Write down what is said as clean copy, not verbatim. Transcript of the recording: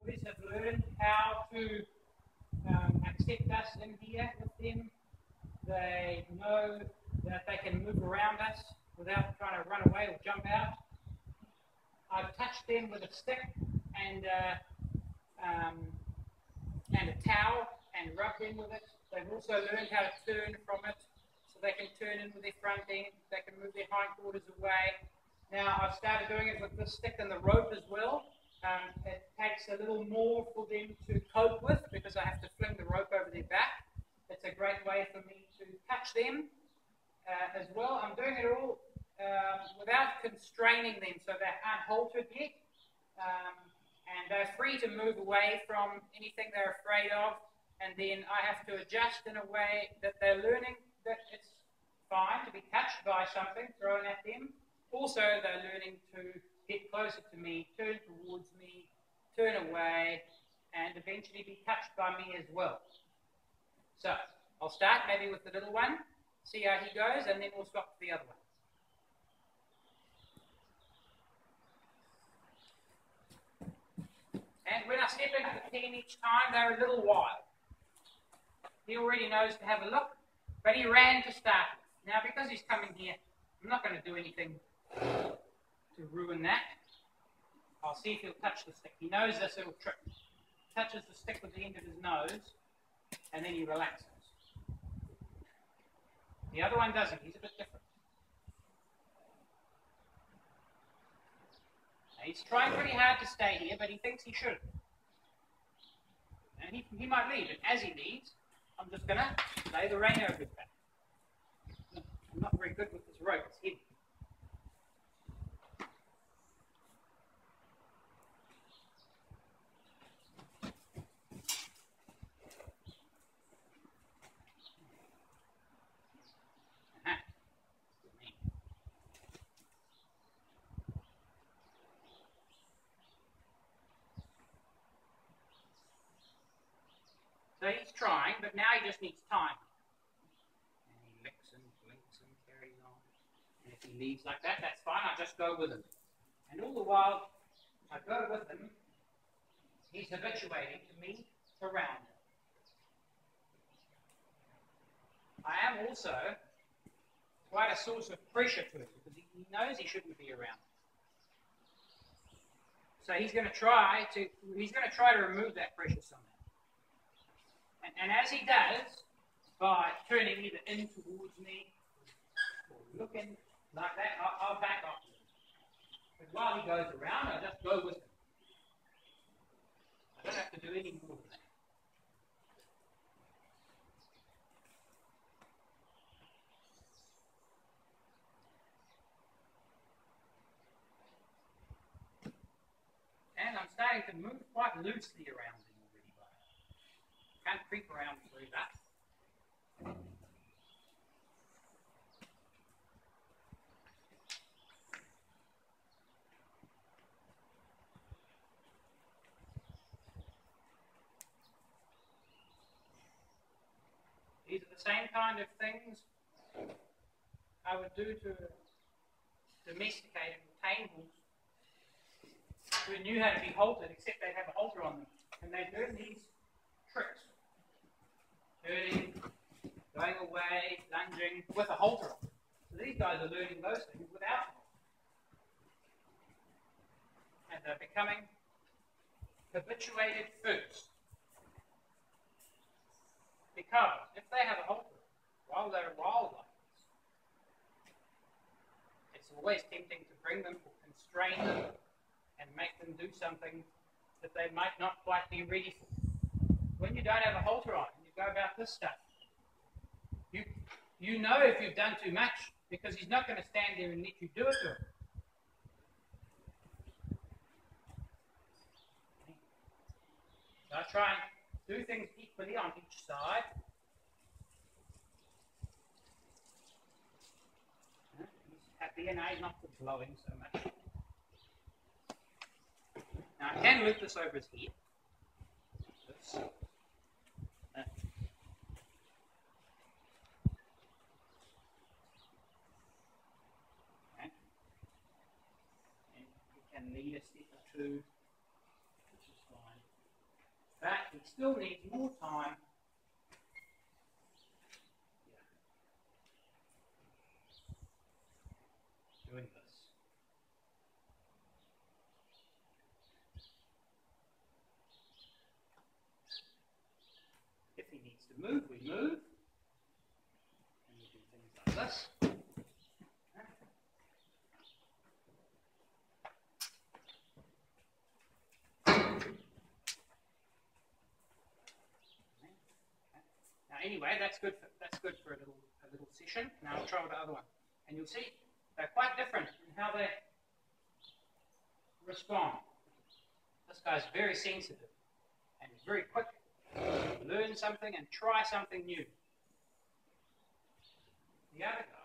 boys have learned how to accept us in here with them. They know that they can move around us without trying to run away or jump out. I've touched them with a stick and a towel and rubbed them with it. They've also learned how to turn from it, so they can turn in with their front end, they can move their hindquarters away. Now I've started doing it with the stick and the rope as well. It takes a little more for them to cope with because I have to fling the rope over their back. It's a great way for me to touch them as well. I'm doing it all without constraining them, so they aren't haltered yet. And they're free to move away from anything they're afraid of. And then I have to adjust in a way that they're learning that it's fine to be touched by something thrown at them. Also, they're learning to get closer to me, turn towards me, turn away, and eventually be touched by me as well. So, I'll start maybe with the little one, see how he goes, and then we'll swap to the other one. And when I step into the pen each time, they're a little wild. He already knows to have a look, but he ran to start with. Now, because he's coming here, I'm not going to do anything to ruin that. I'll see if he'll touch the stick. He knows this little trick. Touches the stick with the end of his nose, and then he relaxes. The other one doesn't. He's a bit different. Now, he's trying pretty hard to stay here, but he thinks he should. And he might leave, and as he leaves, I'm just going to lay the rein over his back. I'm not very good with this rope. It's heavy. So he's trying, but now he just needs time. And he licks and blinks and carries on. And if he leaves like that, that's fine. I just go with him. And all the while I go with him, he's habituating to me around him. I am also quite a source of pressure to him because he knows he shouldn't be around. So he's going to try to remove that pressure somehow. And as he does, by turning either in towards me or looking like that, I'll back off him. But while he goes around, I just go with him. I don't have to do any more than that. And I'm starting to move quite loosely around him. Can't creep around through that. These are the same kind of things I would do to domesticated tame bulls who knew how to be haltered, except they'd have a halter on them. And they'd learn these tricks. Turning, going away, lunging, with a halter on. So these guys are learning those things without them. And they're becoming habituated first. Because if they have a halter while they're wild like this, it's always tempting to bring them or constrain them and make them do something that they might not quite be ready for. When you don't have a halter on, go about this stuff. You know if you've done too much because he's not going to stand there and let you do it to him. So I try and do things equally on each side. He's happy and he's not blowing so much. Now I can lift this over his head. This. Lead a step or two, which is fine. But he still needs more time. Doing this. If he needs to move, we move. And we do things like this. Now anyway, that's good for a little session. Now I'll try with the other one. And you'll see they're quite different in how they respond. This guy's very sensitive and very quick to learn something and try something new. The other guy